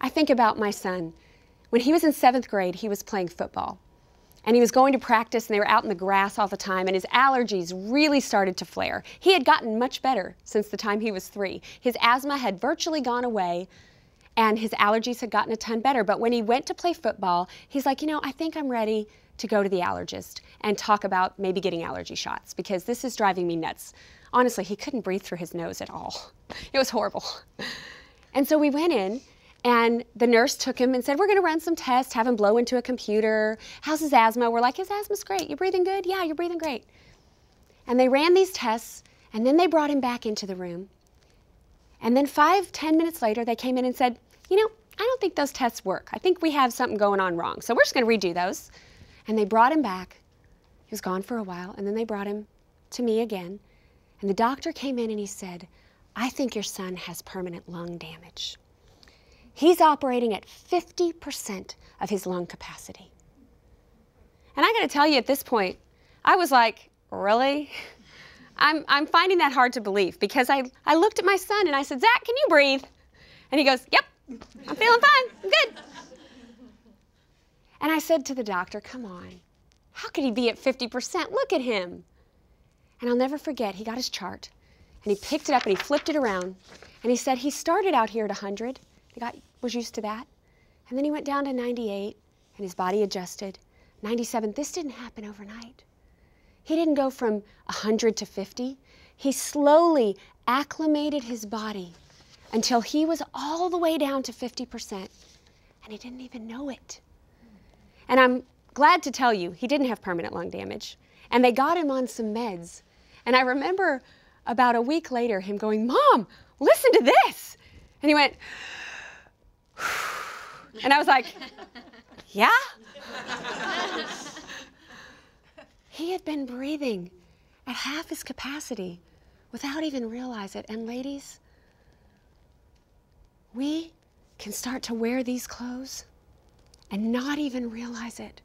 I think about my son. When he was in 7th grade, he was playing football. And he was going to practice, and they were out in the grass all the time, and his allergies really started to flare. He had gotten much better since the time he was 3. His asthma had virtually gone away, and his allergies had gotten a ton better. But when he went to play football, he's like, you know, I think I'm ready to go to the allergist and talk about maybe getting allergy shots, because this is driving me nuts. Honestly, he couldn't breathe through his nose at all. It was horrible. And so we went in, and the nurse took him and said, we're going to run some tests, have him blow into a computer. How's his asthma? We're like, his asthma's great. You breathing good? Yeah, you're breathing great. And they ran these tests, and then they brought him back into the room. And then 5-10 minutes later, they came in and said, you know, I don't think those tests work. I think we have something going on wrong. So we're just going to redo those. And they brought him back. He was gone for a while, and then they brought him to me again. And the doctor came in and he said, I think your son has permanent lung damage. He's operating at 50% of his lung capacity. And I got to tell you, at this point, I was like, really? I'm finding that hard to believe, because I looked at my son and I said, Zach, can you breathe? And he goes, yep, I'm feeling fine, I'm good. And I said to the doctor, come on, how could he be at 50%? Look at him. And I'll never forget, he got his chart and he picked it up and he flipped it around and he said he started out here at 100. Was used to that. And then he went down to 98 and his body adjusted. 97, this didn't happen overnight. He didn't go from 100 to 50. He slowly acclimated his body until he was all the way down to 50%, and he didn't even know it. And I'm glad to tell you, he didn't have permanent lung damage, and they got him on some meds. And I remember about a week later him going, Mom, listen to this. And he went, and I was like, yeah? He had been breathing at half his capacity without even realize it. And ladies, we can start to wear these clothes and not even realize it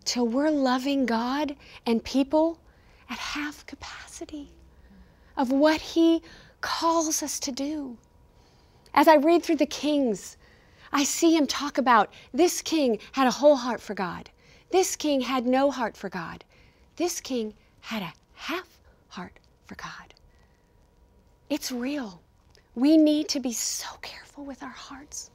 till we're loving God and people at half capacity of what He calls us to do. As I read through the Kings, I see him talk about this king had a whole heart for God. This king had no heart for God. This king had a half heart for God. It's real. We need to be so careful with our hearts.